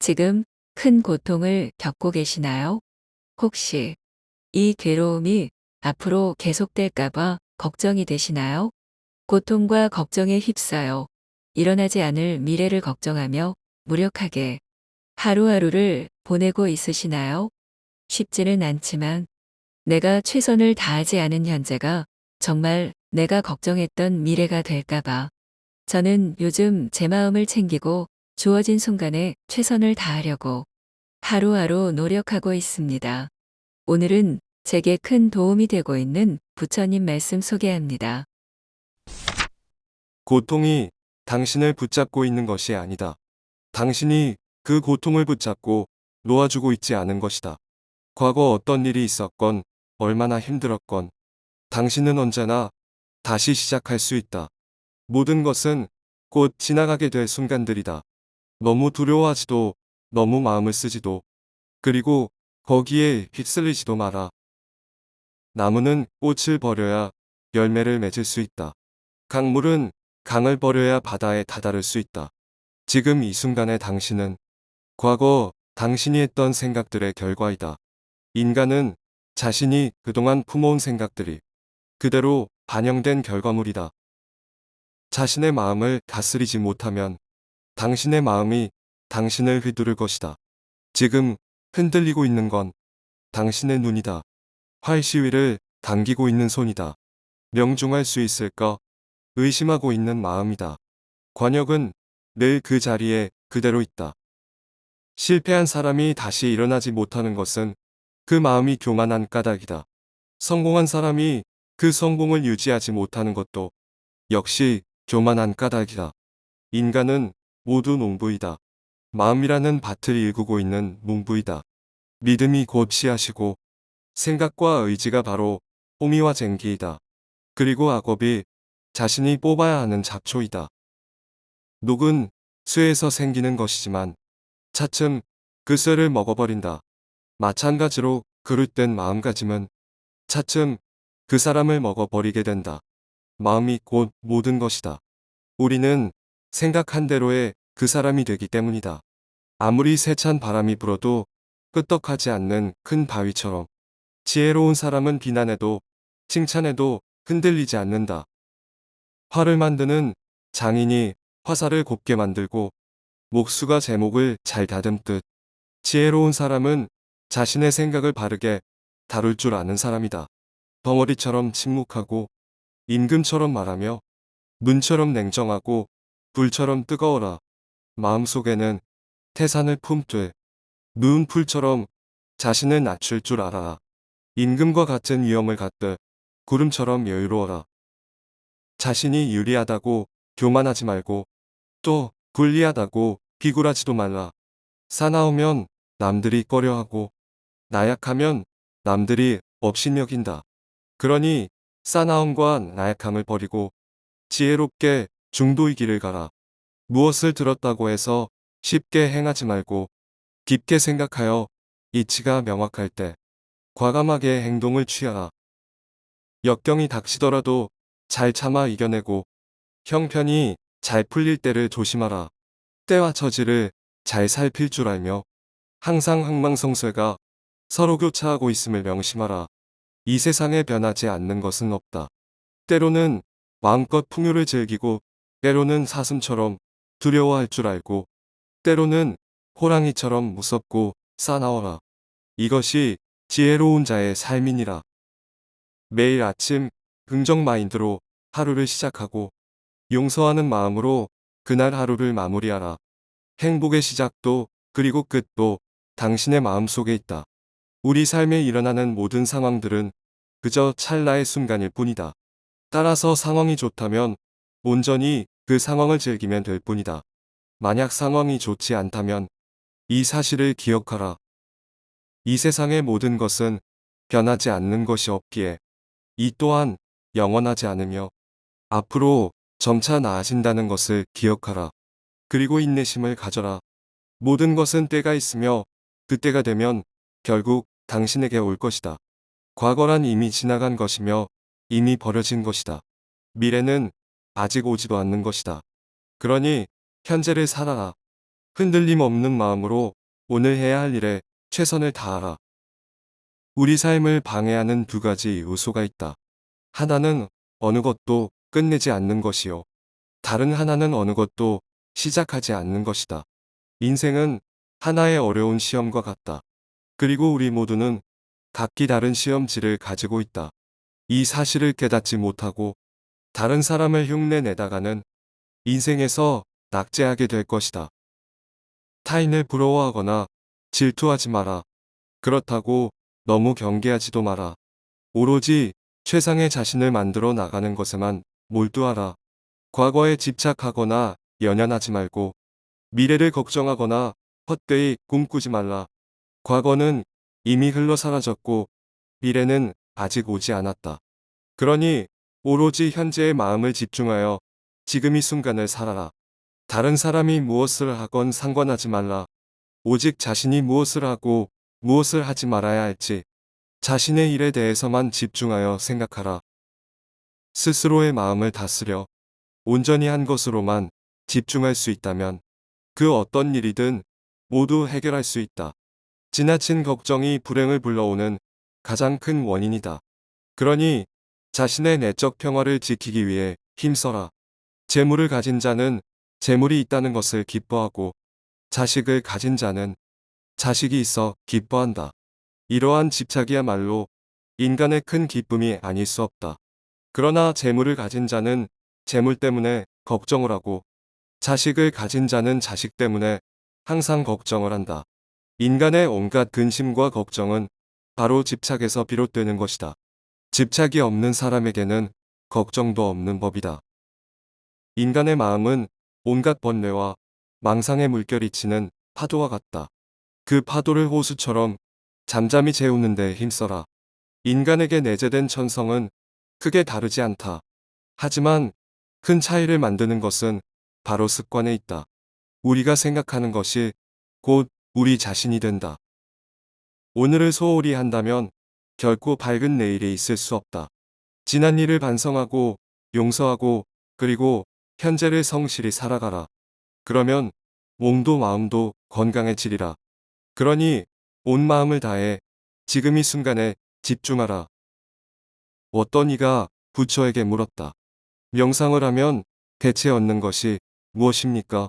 지금 큰 고통을 겪고 계시나요? 혹시 이 괴로움이 앞으로 계속될까봐 걱정이 되시나요? 고통과 걱정에 휩싸여 일어나지 않을 미래를 걱정하며 무력하게 하루하루를 보내고 있으시나요? 쉽지는 않지만 내가 최선을 다하지 않은 현재가 정말 내가 걱정했던 미래가 될까봐 저는 요즘 제 마음을 챙기고 주어진 순간에 최선을 다하려고 하루하루 노력하고 있습니다. 오늘은 제게 큰 도움이 되고 있는 부처님 말씀 소개합니다. 고통이 당신을 붙잡고 있는 것이 아니다. 당신이 그 고통을 붙잡고 놓아주고 있지 않은 것이다. 과거 어떤 일이 있었건 얼마나 힘들었건 당신은 언제나 다시 시작할 수 있다. 모든 것은 곧 지나가게 될 순간들이다. 너무 두려워하지도 너무 마음을 쓰지도 그리고 거기에 휩쓸리지도 마라. 나무는 꽃을 버려야 열매를 맺을 수 있다. 강물은 강을 버려야 바다에 다다를 수 있다. 지금 이 순간의 당신은 과거 당신이 했던 생각들의 결과이다. 인간은 자신이 그동안 품어온 생각들이 그대로 반영된 결과물이다. 자신의 마음을 다스리지 못하면 당신의 마음이 당신을 휘두를 것이다. 지금 흔들리고 있는 건 당신의 눈이다. 활시위를 당기고 있는 손이다. 명중할 수 있을까? 의심하고 있는 마음이다. 관역은 늘 그 자리에 그대로 있다. 실패한 사람이 다시 일어나지 못하는 것은 그 마음이 교만한 까닭이다. 성공한 사람이 그 성공을 유지하지 못하는 것도 역시 교만한 까닭이다. 인간은 모두 농부이다. 마음이라는 밭을 일구고 있는 농부이다. 믿음이 곧 씨앗이고 생각과 의지가 바로 호미와 쟁기이다. 그리고 악업이 자신이 뽑아야 하는 잡초이다. 녹은 쇠에서 생기는 것이지만 차츰 그 쇠를 먹어버린다. 마찬가지로 그릇된 마음가짐은 차츰 그 사람을 먹어버리게 된다. 마음이 곧 모든 것이다. 우리는 생각한 대로의 그 사람이 되기 때문이다. 아무리 세찬 바람이 불어도 끄떡하지 않는 큰 바위처럼 지혜로운 사람은 비난해도 칭찬해도 흔들리지 않는다. 활을 만드는 장인이 화살을 곱게 만들고 목수가 제목을 잘 다듬듯 지혜로운 사람은 자신의 생각을 바르게 다룰 줄 아는 사람이다. 덩어리처럼 침묵하고 임금처럼 말하며 눈처럼 냉정하고 불처럼 뜨거워라. 마음속에는 태산을 품되 누운 풀처럼 자신을 낮출 줄 알아라. 임금과 같은 위엄을 갖되 구름처럼 여유로워라. 자신이 유리하다고 교만하지 말고 또 불리하다고 비굴하지도 말라. 사나우면 남들이 꺼려하고 나약하면 남들이 업신여긴다. 그러니 사나움과 나약함을 버리고 지혜롭게 중도의 길을 가라. 무엇을 들었다고 해서 쉽게 행하지 말고 깊게 생각하여 이치가 명확할 때 과감하게 행동을 취하라. 역경이 닥치더라도 잘 참아 이겨내고 형편이 잘 풀릴 때를 조심하라. 때와 처지를 잘 살필 줄 알며 항상 흥망성쇠가 서로 교차하고 있음을 명심하라. 이 세상에 변하지 않는 것은 없다. 때로는 마음껏 풍요를 즐기고 때로는 사슴처럼 두려워할 줄 알고 때로는 호랑이처럼 무섭고 싸나워라. 이것이 지혜로운 자의 삶이니라. 매일 아침 긍정 마인드로 하루를 시작하고 용서하는 마음으로 그날 하루를 마무리하라. 행복의 시작도 그리고 끝도 당신의 마음속에 있다. 우리 삶에 일어나는 모든 상황들은 그저 찰나의 순간일 뿐이다. 따라서 상황이 좋다면 온전히 그 상황을 즐기면 될 뿐이다. 만약 상황이 좋지 않다면 이 사실을 기억하라. 이 세상의 모든 것은 변하지 않는 것이 없기에 이 또한 영원하지 않으며 앞으로 점차 나아진다는 것을 기억하라. 그리고 인내심을 가져라. 모든 것은 때가 있으며 그때가 되면 결국 당신에게 올 것이다. 과거란 이미 지나간 것이며 이미 버려진 것이다. 미래는 아직 오지도 않는 것이다. 그러니 현재를 살아라. 흔들림 없는 마음으로 오늘 해야 할 일에 최선을 다하라. 우리 삶을 방해하는 두 가지 요소가 있다. 하나는 어느 것도 끝내지 않는 것이요. 다른 하나는 어느 것도 시작하지 않는 것이다. 인생은 하나의 어려운 시험과 같다. 그리고 우리 모두는 각기 다른 시험지를 가지고 있다. 이 사실을 깨닫지 못하고 다른 사람을 흉내 내다가는 인생에서 낙제하게 될 것이다. 타인을 부러워하거나 질투하지 마라. 그렇다고 너무 경계하지도 마라. 오로지 최상의 자신을 만들어 나가는 것에만 몰두하라. 과거에 집착하거나 연연하지 말고 미래를 걱정하거나 헛되이 꿈꾸지 말라. 과거는 이미 흘러 사라졌고 미래는 아직 오지 않았다. 그러니 오로지 현재의 마음을 집중하여 지금 이 순간을 살아라. 다른 사람이 무엇을 하건 상관하지 말라. 오직 자신이 무엇을 하고 무엇을 하지 말아야 할지 자신의 일에 대해서만 집중하여 생각하라. 스스로의 마음을 다스려 온전히 한 것으로만 집중할 수 있다면 그 어떤 일이든 모두 해결할 수 있다. 지나친 걱정이 불행을 불러오는 가장 큰 원인이다. 그러니 자신의 내적 평화를 지키기 위해 힘써라. 재물을 가진 자는 재물이 있다는 것을 기뻐하고 자식을 가진 자는 자식이 있어 기뻐한다. 이러한 집착이야말로 인간의 큰 기쁨이 아닐 수 없다. 그러나 재물을 가진 자는 재물 때문에 걱정을 하고 자식을 가진 자는 자식 때문에 항상 걱정을 한다. 인간의 온갖 근심과 걱정은 바로 집착에서 비롯되는 것이다. 집착이 없는 사람에게는 걱정도 없는 법이다. 인간의 마음은 온갖 번뇌와 망상의 물결이 치는 파도와 같다. 그 파도를 호수처럼 잠잠히 재우는 데 힘써라. 인간에게 내재된 천성은 크게 다르지 않다. 하지만 큰 차이를 만드는 것은 바로 습관에 있다. 우리가 생각하는 것이 곧 우리 자신이 된다. 오늘을 소홀히 한다면 결코 밝은 내일이 있을 수 없다. 지난 일을 반성하고 용서하고 그리고 현재를 성실히 살아가라. 그러면 몸도 마음도 건강해지리라. 그러니 온 마음을 다해 지금 이 순간에 집중하라. 어떤 이가 부처에게 물었다. 명상을 하면 대체 얻는 것이 무엇입니까?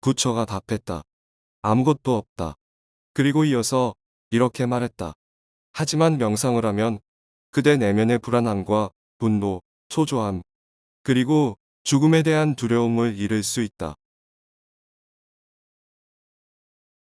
부처가 답했다. 아무것도 없다. 그리고 이어서 이렇게 말했다. 하지만 명상을 하면 그대 내면의 불안함과 분노, 초조함, 그리고 죽음에 대한 두려움을 잃을 수 있다.